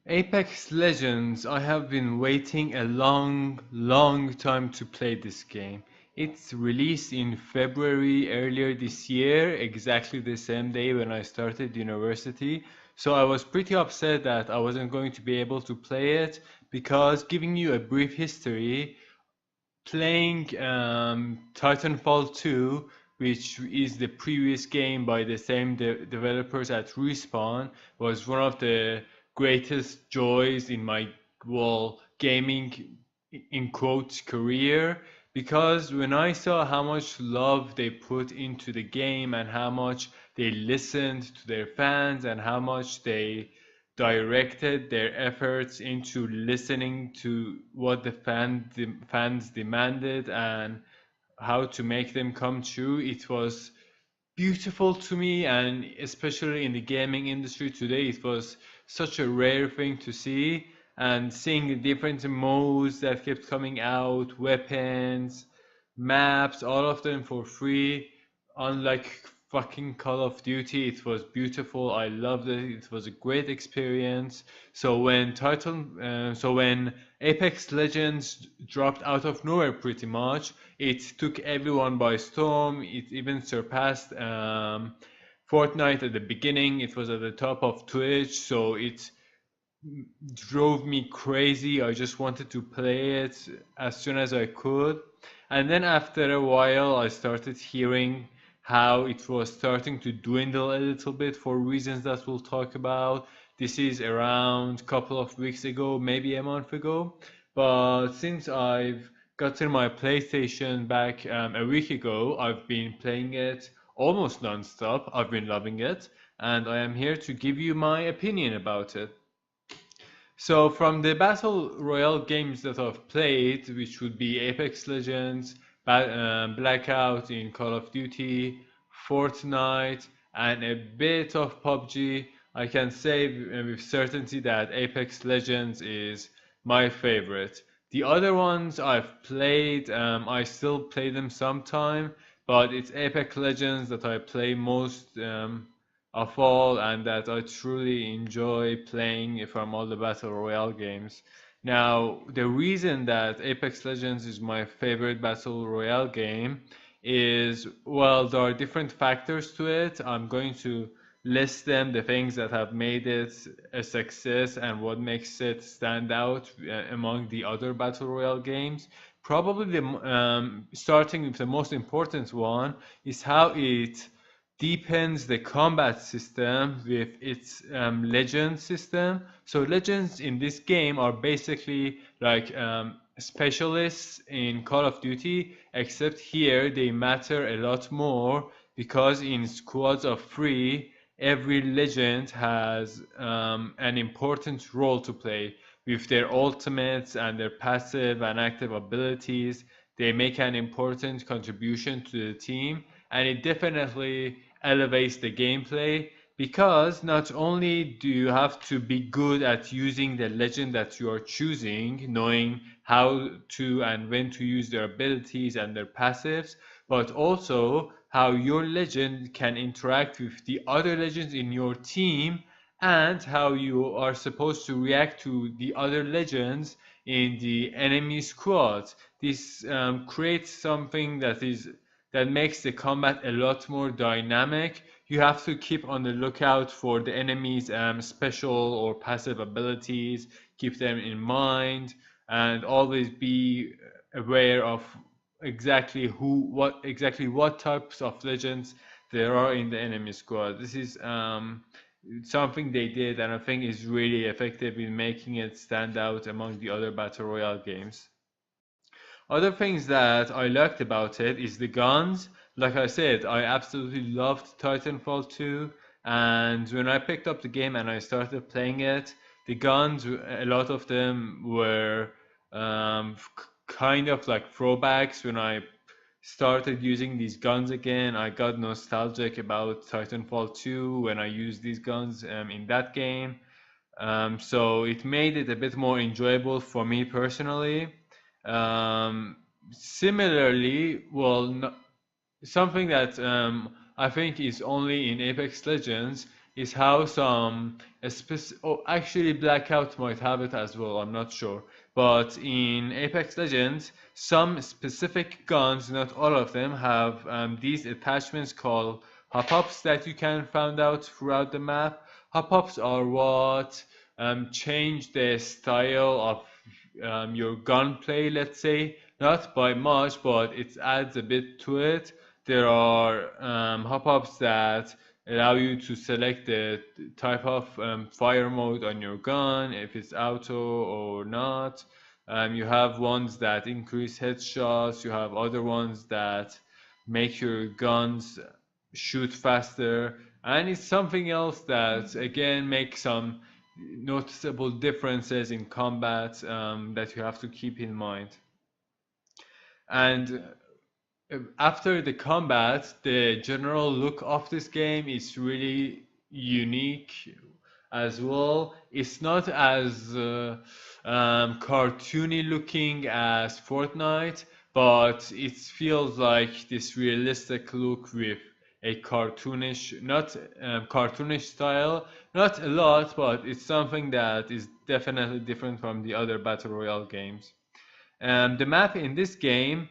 Apex Legends, I have been waiting a long time to play this game. It's released in February earlier this year, exactly the same day when I started university. So I was pretty upset that I wasn't going to be able to play it because, giving you a brief history, playing Titanfall 2, which is the previous game by the same developers at Respawn, was one of the greatest joys in my, well, gaming in quotes career, because when I saw how much love they put into the game and how much they listened to their fans and how much they directed their efforts into listening to what the fans demanded and how to make them come true. It was beautiful to me, and especially in the gaming industry today, it was such a rare thing to see. And seeing the different modes that kept coming out, weapons, maps, all of them for free, unlike fucking Call of Duty, it was beautiful. I loved it. It was a great experience. So when Apex Legends dropped out of nowhere, pretty much, it took everyone by storm. It even surpassed Fortnite at the beginning. It was at the top of Twitch, so it drove me crazy. I just wanted to play it as soon as I could. And then after a while, I started hearing how it was starting to dwindle a little bit for reasons that we'll talk about. This is around a couple of weeks ago, maybe a month ago. But since I've gotten my PlayStation back a week ago, I've been playing it almost non-stop. I've been loving it, and I am here to give you my opinion about it. So from the battle royale games that I've played, which would be Apex Legends, Blackout in Call of Duty, Fortnite, and a bit of PUBG, I can say with certainty that Apex Legends is my favorite. The other ones I've played, I still play them sometime, but it's Apex Legends that I play most of all, and that I truly enjoy playing from all the battle royale games. Now, the reason that Apex Legends is my favorite battle royale game is, well, there are different factors to it. I'm going to list them, the things that have made it a success and what makes it stand out among the other battle royale games. Probably starting with the most important one is how it deepens the combat system with its legend system. So legends in this game are basically like specialists in Call of Duty, except here they matter a lot more because in squads of three, every legend has an important role to play with their ultimates and their passive and active abilities. They make an important contribution to the team, and it definitely elevates the gameplay because not only do you have to be good at using the legend that you are choosing, knowing how to and when to use their abilities and their passives, but also how your legend can interact with the other legends in your team and how you are supposed to react to the other legends in the enemy squads. This creates something that makes the combat a lot more dynamic. You have to keep on the lookout for the enemy's special or passive abilities, keep them in mind, and always be aware of exactly what types of legends there are in the enemy squad. This is something they did, and I think is really effective in making it stand out among the other battle royale games. Other things that I liked about it is the guns. Like I said, I absolutely loved Titanfall 2, and when I picked up the game and I started playing it, the guns, a lot of them were kind of like throwbacks. When I started using these guns again, I got nostalgic about Titanfall 2 when I used these guns in that game. So it made it a bit more enjoyable for me personally. Um, Similarly, well, something that I think is only in Apex Legends is how oh, actually Blackout might have it as well, I'm not sure. But in Apex Legends, some specific guns, not all of them, have these attachments called hop-ups that you can find out throughout the map. Hop-ups are what change the style of your gunplay, let's say, not by much, but it adds a bit to it. There are hop-ups that allow you to select the type of fire mode on your gun, if it's auto or not. You have ones that increase headshots, you have other ones that make your guns shoot faster, and it's something else that again makes some noticeable differences in combat that you have to keep in mind. And after the combat, the general look of this game is really unique as well. It's not as cartoony looking as Fortnite, but it feels like this realistic look with a cartoonish, not cartoonish style. Not a lot, but it's something that is definitely different from the other battle royale games. The map in this game,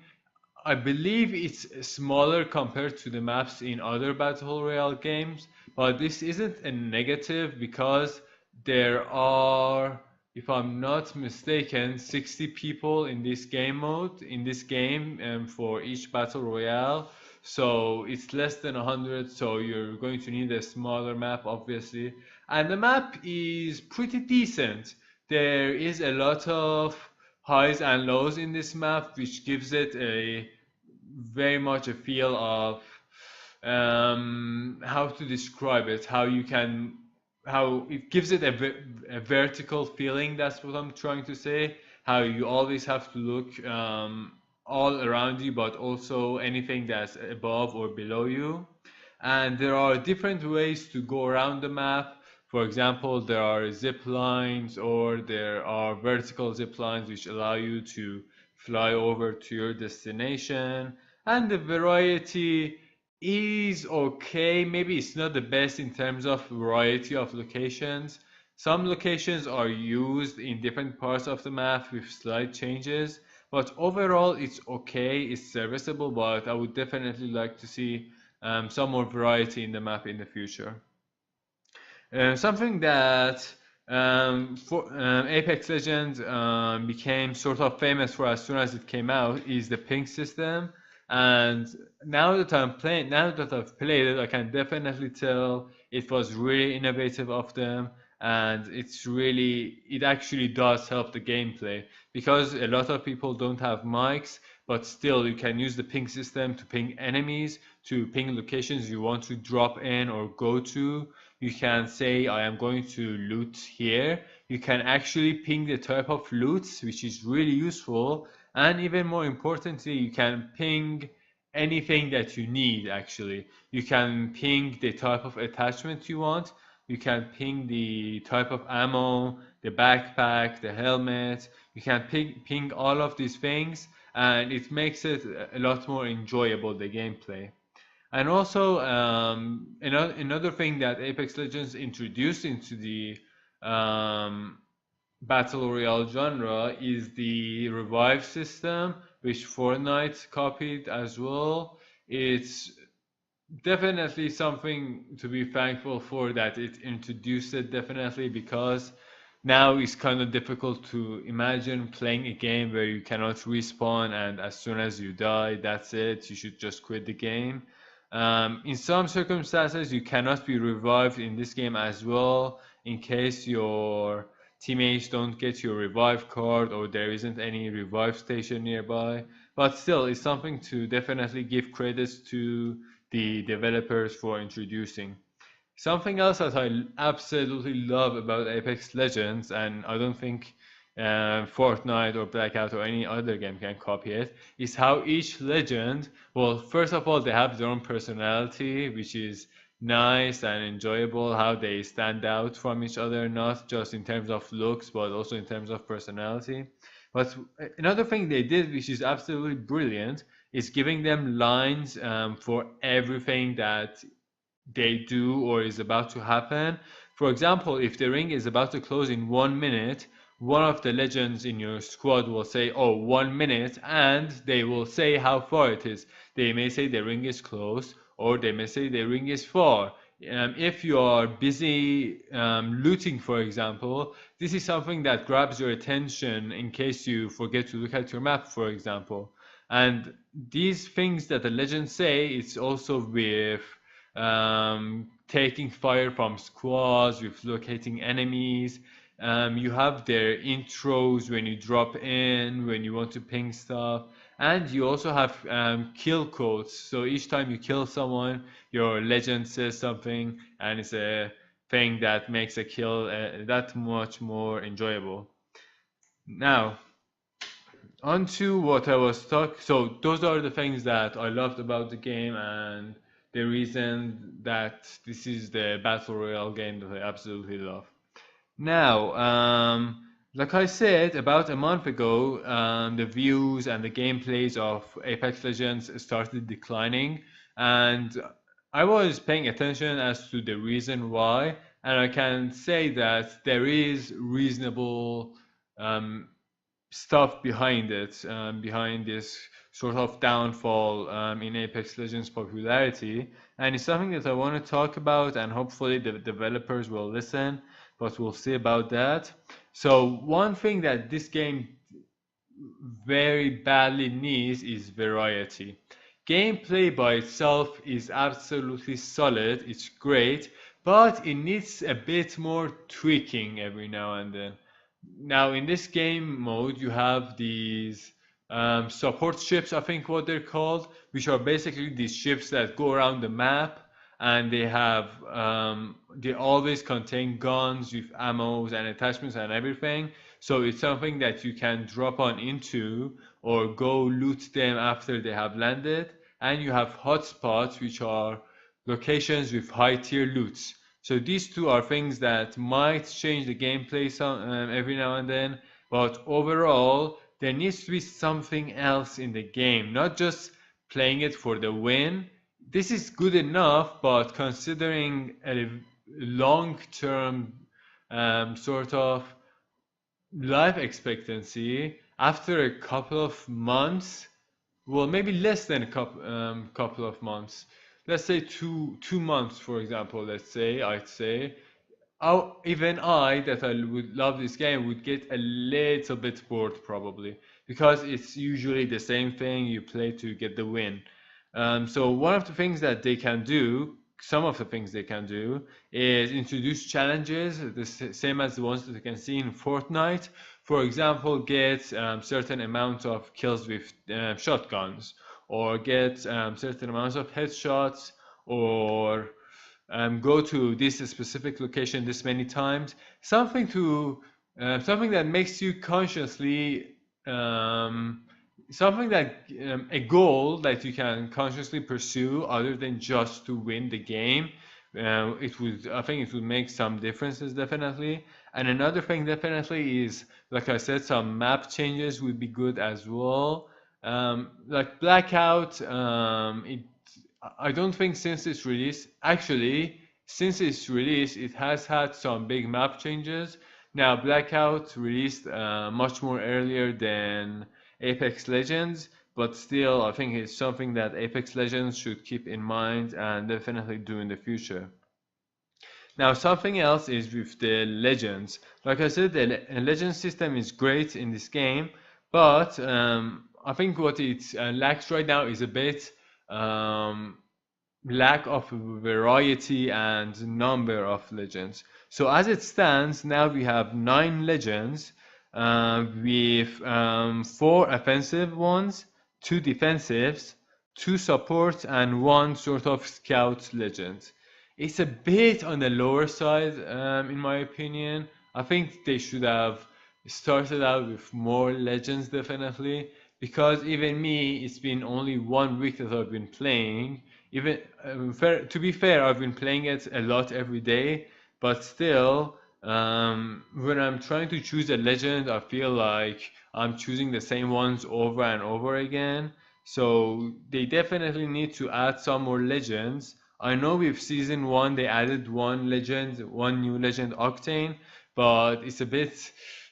I believe it's smaller compared to the maps in other Battle Royale games, but this isn't a negative because there are, if I'm not mistaken, 60 people in this game mode, in this game, for each Battle Royale. So it's less than 100, so you're going to need a smaller map, obviously. And the map is pretty decent. There is a lot of highs and lows in this map, which gives it a very much a feel of how to describe it, how you can, how it gives it a vertical feeling. That's what I'm trying to say. How you always have to look all around you, but also anything that's above or below you. And there are different ways to go around the map. For example, there are zip lines or there are vertical zip lines which allow you to fly over to your destination. And the variety is okay. Maybe it's not the best in terms of variety of locations. Some locations are used in different parts of the map with slight changes, but overall it's okay, it's serviceable, but I would definitely like to see some more variety in the map in the future. Something that for Apex Legends became sort of famous for as soon as it came out is the ping system. And now that I've played it, I can definitely tell it was really innovative of them, and it actually does help the gameplay because a lot of people don't have mics, but still you can use the ping system to ping enemies, to ping locations you want to drop in or go to. You can say, I am going to loot here. You can actually ping the type of loots, which is really useful. And even more importantly, you can ping anything that you need, actually. You can ping the type of attachment you want. You can ping the type of ammo, the backpack, the helmet. You can ping all of these things, and it makes it a lot more enjoyable, the gameplay. And also, another thing that Apex Legends introduced into the um, Battle Royale genre is the revive system, which Fortnite copied as well. It's definitely something to be thankful for that it introduced it, definitely, because now it's kind of difficult to imagine playing a game where you cannot respawn and as soon as you die, that's it, you should just quit the game. In some circumstances, you cannot be revived in this game as well, in case your teammates don't get your revive card or there isn't any revive station nearby. But still, it's something to definitely give credits to the developers for introducing. Something else that I absolutely love about Apex Legends, and I don't think Fortnite or Blackout or any other game can copy it, is how each legend, well, first of all, they have their own personality, which is nice and enjoyable, how they stand out from each other, not just in terms of looks, but also in terms of personality. But another thing they did, which is absolutely brilliant, is giving them lines for everything that they do or is about to happen. For example, if the ring is about to close in 1 minute, one of the legends in your squad will say, "Oh, 1 minute," and they will say how far it is. They may say the ring is close, or they may say the ring is far. If you are busy looting, for example, this is something that grabs your attention in case you forget to look at your map, for example. And these things that the legends say, it's also with taking fire from squads, with locating enemies. You have their intros when you drop in, when you want to ping stuff, and you also have kill codes. So each time you kill someone, your legend says something, and it's a thing that makes a kill that much more enjoyable. Now, on to what I was talking. So those are the things that I loved about the game, and the reason that this is the battle royale game that I absolutely love. Now, like I said, about a month ago, the views and the gameplays of Apex Legends started declining, and I was paying attention as to the reason why, and I can say that there is reasonable um, stuff behind it, behind this sort of downfall in Apex Legends popularity. And it's something that I want to talk about, and hopefully the developers will listen, but we'll see about that. So, one thing that this game very badly needs is variety. Gameplay by itself is absolutely solid, it's great, but it needs a bit more tweaking every now and then. Now, in this game mode, you have these support ships, I think what they're called, which are basically these ships that go around the map, and they always contain guns with ammos and attachments and everything. So it's something that you can drop on into or go loot them after they have landed. And you have hotspots, which are locations with high tier loots. So these two are things that might change the gameplay every now and then, but overall, there needs to be something else in the game, not just playing it for the win. This is good enough, but considering a long-term sort of life expectancy, after a couple of months, well, maybe less than a couple of months. Let's say two months, for example. Let's say I'd say, oh, even I that I would love this game would get a little bit bored probably because it's usually the same thing you play to get the win. So one of the things that they can do, some of the things they can do, is introduce challenges, the same as the ones that you can see in Fortnite. For example, get certain amounts of kills with shotguns, or get certain amounts of headshots, or go to this specific location this many times. Something that makes you consciously something that a goal that you can consciously pursue other than just to win the game. I think it would make some differences definitely. And another thing definitely is, like I said, some map changes would be good as well. Like Blackout, I don't think since its release, actually, since its release, it has had some big map changes. Now, Blackout released much more earlier than Apex Legends, but still, I think it's something that Apex Legends should keep in mind and definitely do in the future. Now, something else is with the Legends. Like I said, the Legends system is great in this game, but I think what it lacks right now is a bit lack of variety and number of legends. So as it stands, now we have 9 legends with 4 offensive ones, 2 defensives, 2 supports, and 1 sort of scout legend. It's a bit on the lower side, in my opinion. I think they should have started out with more legends, definitely, because even me, it's been only 1 week that I've been playing. Even to be fair, I've been playing it a lot every day, but still, when I'm trying to choose a legend, I feel like I'm choosing the same ones over and over again. So they definitely need to add some more legends. I know with Season 1 they added one new legend, Octane, but it's a bit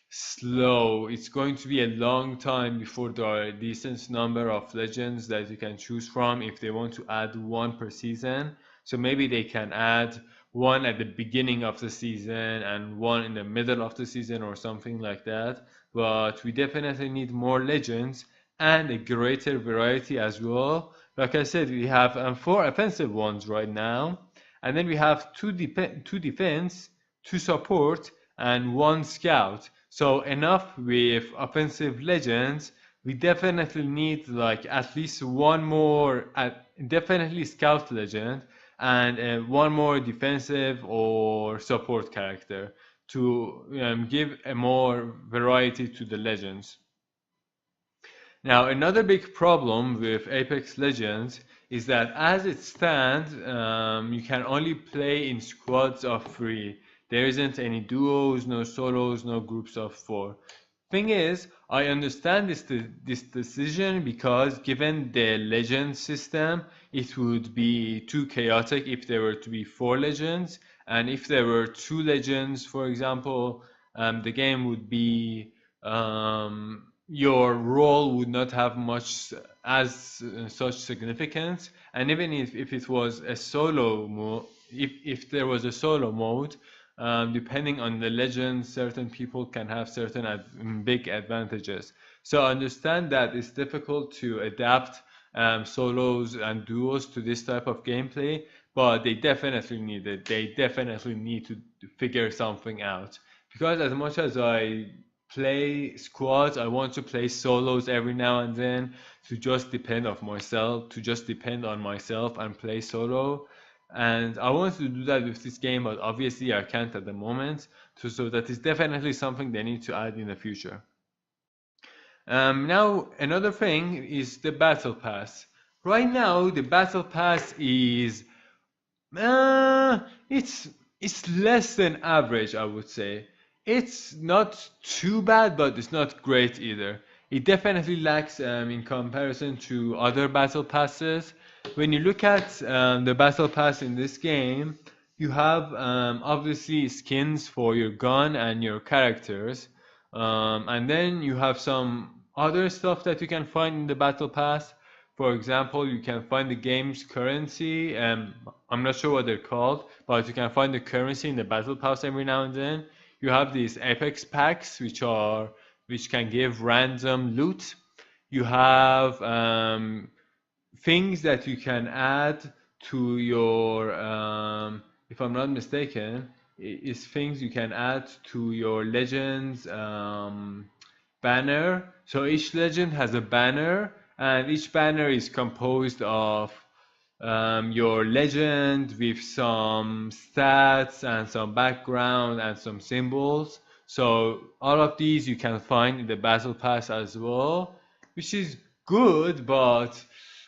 slow. It's going to be a long time before there are a decent number of legends that you can choose from if they want to add one per season. So maybe they can add one at the beginning of the season and one in the middle of the season or something like that. But we definitely need more legends and a greater variety as well. Like I said, we have 4 offensive ones right now, and then we have two defense, 2 support, and 1 scout. So enough with offensive legends. We definitely need like at least one more, definitely scout legend, and one more defensive or support character to give a more variety to the legends. Now, another big problem with Apex Legends is that as it stands, you can only play in squads of 3. There isn't any duos, no solos, no groups of 4. Thing is, I understand this decision because given the legend system, it would be too chaotic if there were to be 4 legends, and if there were 2 legends, for example, the game would be your role would not have much as such significance, and even if it was a solo mode, if there was a solo mode, depending on the legend, certain people can have certain big advantages. So I understand that it's difficult to adapt solos and duos to this type of gameplay, but they definitely need it. They definitely need to figure something out. Because as much as I play squads, I want to play solos every now and then to just depend on myself and play solo. And I want to do that with this game, but obviously I can't at the moment. So that is definitely something they need to add in the future. Now another thing is the battle pass. Right now the battle pass is uh, it's less than average, I would say. It's not too bad, but it's not great either. It definitely lacks in comparison to other battle passes. When you look at the battle pass in this game, you have obviously skins for your gun and your characters, and then you have some other stuff that you can find in the battle pass. For example, you can find the game's currency. I'm not sure what they're called, but you can find the currency in the battle pass every now and then. You have these Apex packs, which can give random loot. You have things that you can add to your, if I'm not mistaken, is things you can add to your legends banner. So each legend has a banner, and each banner is composed of your legend with some stats and some background and some symbols. So all of these you can find in the battle pass as well, which is good, but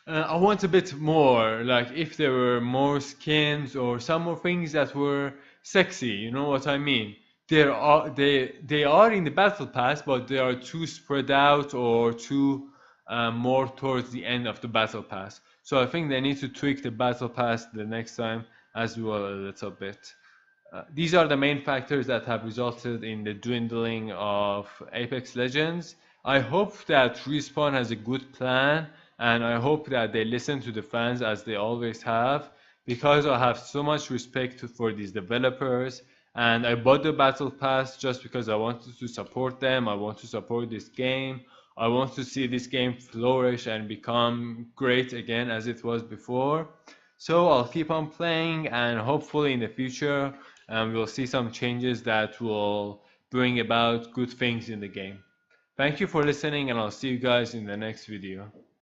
I want a bit more. Like if there were more skins or some more things that were sexy, you know what I mean? They are in the battle pass, but they are too spread out or too more towards the end of the battle pass. So I think they need to tweak the battle pass the next time as well a little bit. These are the main factors that have resulted in the dwindling of Apex Legends. I hope that Respawn has a good plan, and I hope that they listen to the fans as they always have, because I have so much respect for these developers, and I bought the Battle Pass just because I wanted to support them. I want to support this game. I want to see this game flourish and become great again as it was before. So I'll keep on playing, and hopefully in the future we'll see some changes that will bring about good things in the game. Thank you for listening, and I'll see you guys in the next video.